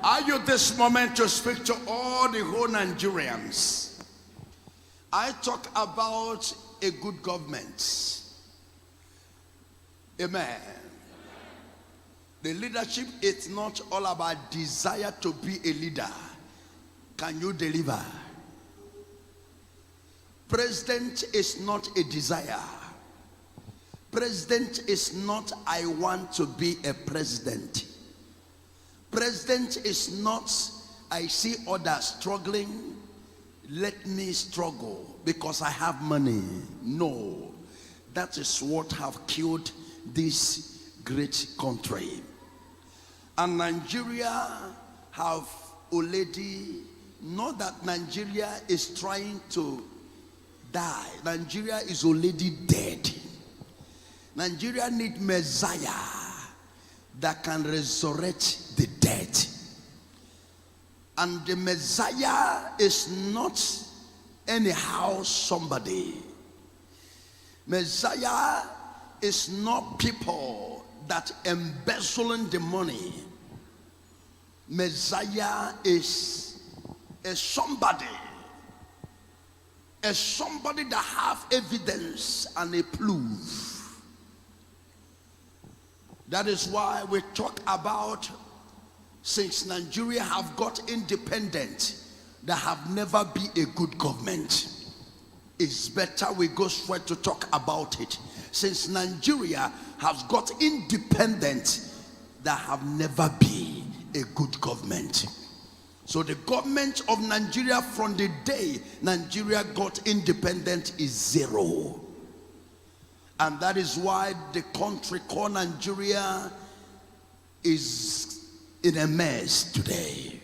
Are you this moment to speak to all the whole Nigerians? I talk about a good government. Amen. The leadership is not all about desire to be a leader. Can you deliver? President is not a desire. President is not I want to be a president. President is not I see others struggling, let me struggle because I have money. No, that is what have killed this great country. And Nigeria have already, not that Nigeria is trying to die. Nigeria is already dead. Nigeria need Messiah that can resurrect the dead. And the Messiah is not anyhow somebody. Messiah is not people that embezzling the money. Messiah is a somebody that have evidence and a proof. That is why we talk about, since Nigeria have got independent, there have never been a good government. It's better we go straight to talk about it. Since Nigeria has got independent, there have never been a good government. So the government of Nigeria from the day Nigeria got independent is zero. And that is why the country called Nigeria is in a mess today.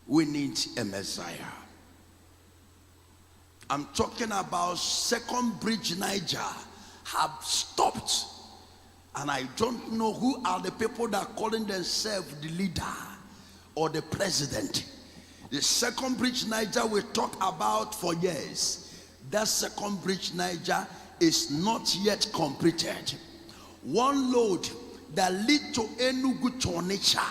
We need a Messiah. I'm talking about Second Bridge Niger have stopped. And I don't know who are the people that are calling themselves the leader or the president. The Second Bridge Niger we talk about for years. That Second Bridge Niger is not yet completed. One load that lead to Enugu to Onitsha,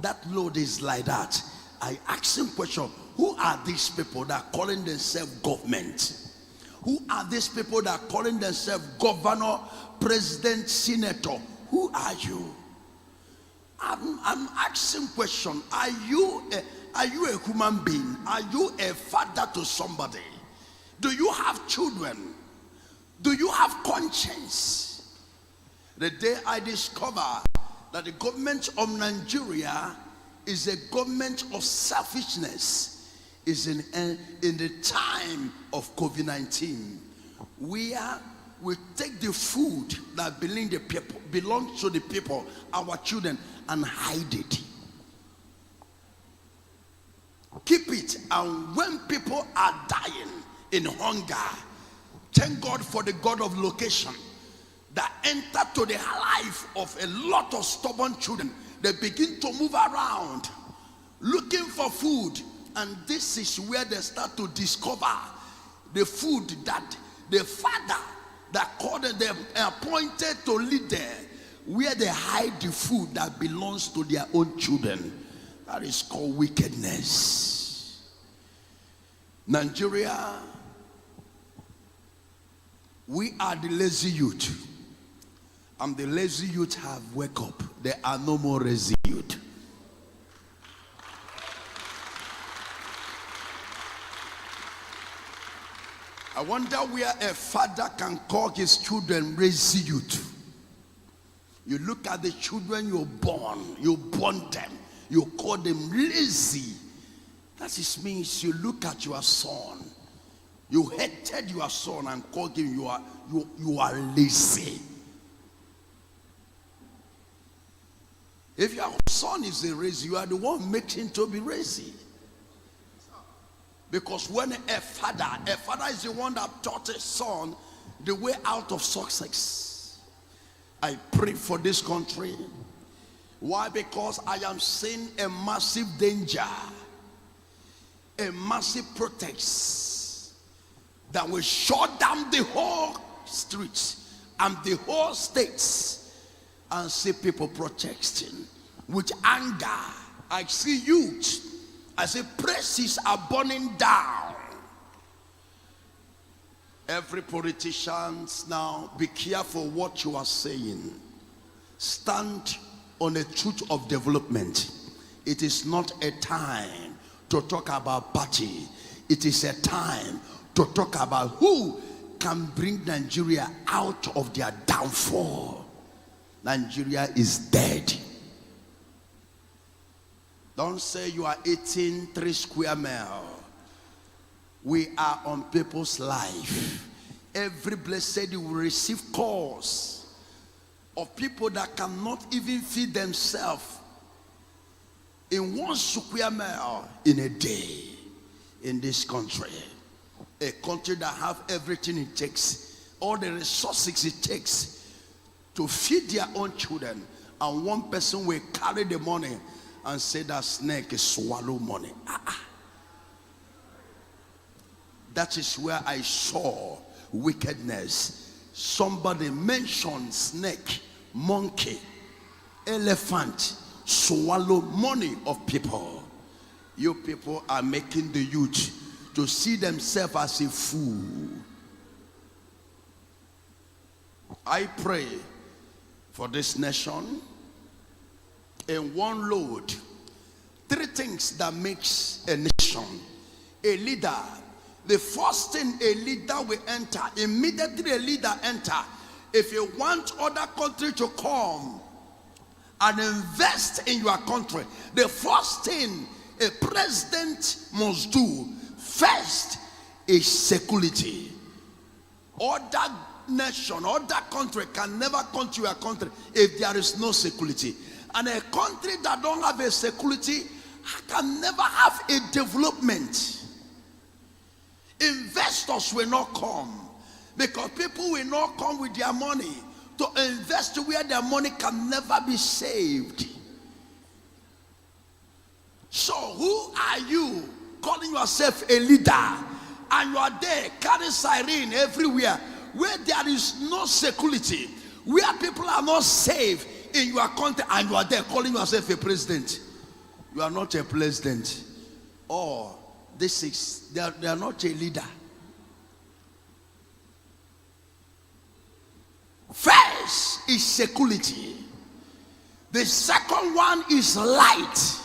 that load is like that. I ask him question, who are these people that are calling themselves government? Who are these people that are calling themselves governor, president, senator? Who are you? I'm asking question. Are you a human being? Are you a father to somebody? Do you have children? Do you have conscience? The day I discover that the government of Nigeria is a government of selfishness is in the time of COVID-19, where we take the food that belongs to the people, our children, and hide it. Keep it, and when people are dying in hunger, thank God for the God of location that entered to the life of a lot of stubborn children. They begin to move around looking for food, and this is where they start to discover the food that the father that called them appointed to lead there, where they hide the food that belongs to their own children. That is called wickedness. Nigeria, we are the lazy youth, and the lazy youth have wake up. There are no more lazy youth. I wonder where a father can call his children lazy youth. You look at the children you born them, you call them lazy. That just means you look at your son, you hated your son and called him you are lazy. If your son is a lazy, you are the one making him to be lazy. Because when a father is the one that taught his son the way out of success. I pray for this country. Why? Because I am seeing a massive danger, a massive protest that will shut down the whole streets and the whole states, and see people protesting. with anger. I see youth. I say praises are burning down. Every politician now, be careful what you are saying. Stand on the truth of development. It is not a time to talk about party. It is a time to talk about who can bring Nigeria out of their downfall. Nigeria is dead. Don't say you are eating 3 square miles. We are on people's life. Every blessed will receive calls of people that cannot even feed themselves in 1 square mile in a day in this country. A country that have everything it takes, all the resources it takes to feed their own children, and one person will carry the money and say that snake is swallow money. That is where I saw wickedness. Somebody mentioned snake, monkey, elephant, swallow money of people. You people are making the youth to see themselves as a fool. I pray for this nation in one load. 3 things that makes a nation. A leader. The first thing a leader will enter, immediately a leader enter. If you want other country to come and invest in your country, the first thing a president must do first is security. Other nation, other country can never come to your country if there is no security. And a country that don't have a security can never have a development. Investors will not come because people will not come with their money to invest where their money can never be saved. So who are you calling yourself a leader and you are there carrying siren everywhere where there is no security, where people are not safe in your country, and you are there calling yourself a president? You are not a president. Or they are not a leader. First is security. The second one is light.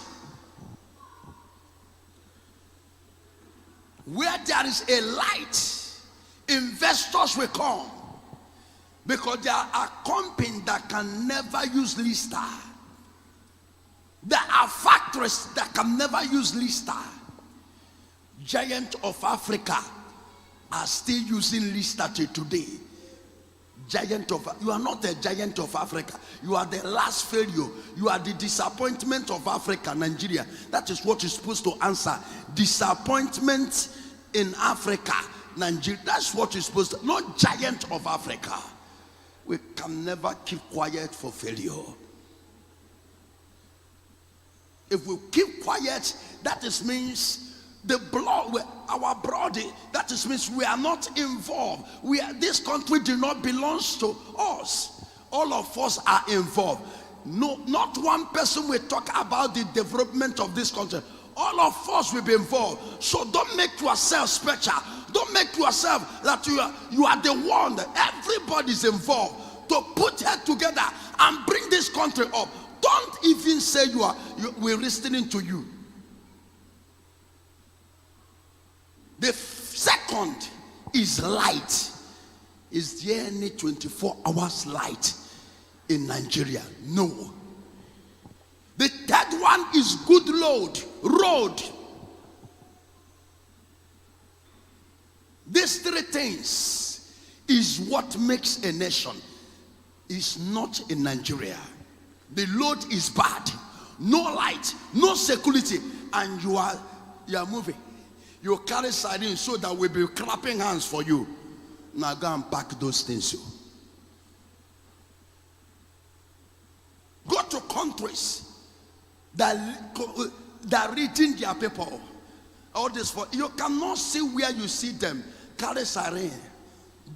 Where there is a light, investors will come, because there are companies that can never use Lister. There are factories that can never use Lister. Giant of Africa are still using Lister till today. You are not a giant of Africa. You are the last failure. You are the disappointment of Africa, Nigeria. That is what you're supposed to answer. Disappointment in Africa, Nigeria. That's what you're supposed to. Not giant of Africa. We can never keep quiet for failure. If we keep quiet, that is means the blood, our body, that is means we are not involved. This country do not belong to us. All of us are involved. No, not one person will talk about the development of this country. All of us will be involved. So don't make yourself special. Don't make yourself that you are the one that everybody's involved to put head together and bring this country up. Don't even say we're listening to you. The second is light. Is there any 24 hours light in Nigeria? No. The third one is good road. These 3 things is what makes a nation. It's not in Nigeria. The load is bad. No light, no security, and you are moving. You carry sardines so that we'll be clapping hands for you. Now go and pack those things. Go to countries that reading their people. All this for you cannot see where you see them carry siren.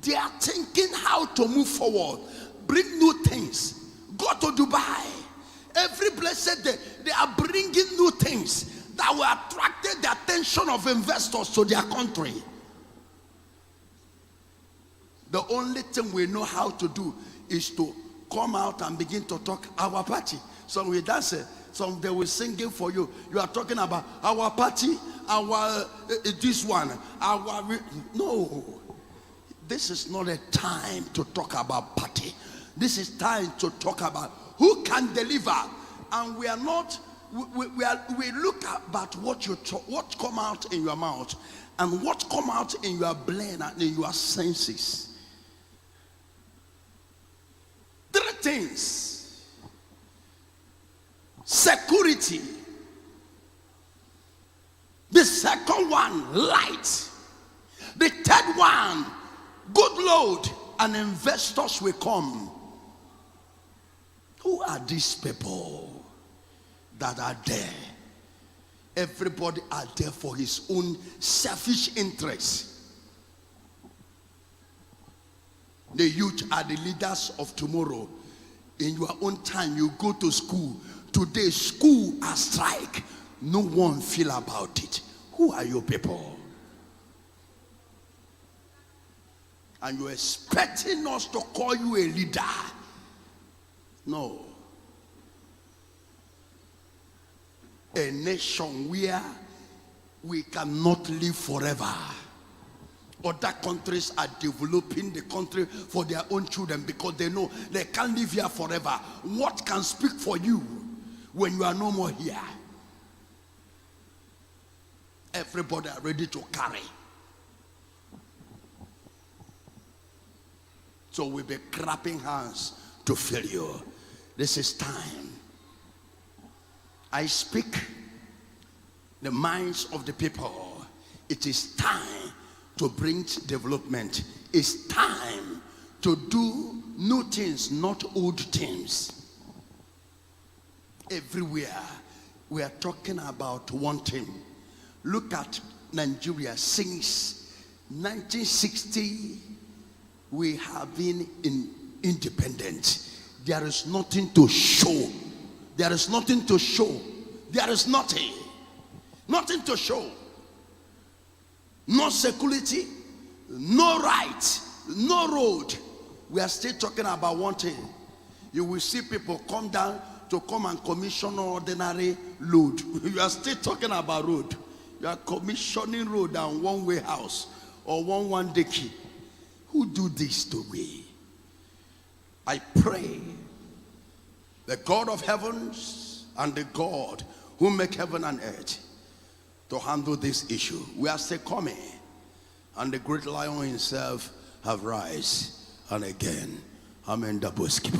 They are thinking how to move forward, bring new things. Go to Dubai. Every blessed day, they are bringing new things that will attract the attention of investors to their country. The only thing we know how to do is to come out and begin to talk our party. Some we dance, some they will sing it for you. You are talking about our party, our this one, our no. This is not a time to talk about party. This is time to talk about who can deliver. And we are not. We look about what what come out in your mouth and what come out in your brain and in your senses. Three things: security. The second one, light. The third one, good load, and investors will come. Who are these people that are there? Everybody are there for his own selfish interest. The youth are the leaders of tomorrow. In your own time, you go to school. Today, school are strike. No one feel about it. Who are you people? And you're expecting us to call you a leader? No. A nation where we cannot live forever. Other countries are developing the country for their own children because they know they can't live here forever. What can speak for you when you are no more here? Everybody are ready to carry. So we'll be clapping hands to fill you. This is time. I speak the minds of the people. It is time to bring development. It's time to do new things, not old things. Everywhere we are talking about one thing. Look at Nigeria. Since 1960, we have been independent. There is nothing to show. There is nothing to show. There is nothing. Nothing to show. No security, no right, no road. We are still talking about one thing. You will see people come down to come and commission ordinary load. You are still talking about road. You are commissioning road and one-way house or one decky. Who do this to me? I pray the God of heavens and the God who make heaven and earth to handle this issue. We are still coming, and the great lion himself have rise. And again, I'm Indabosky.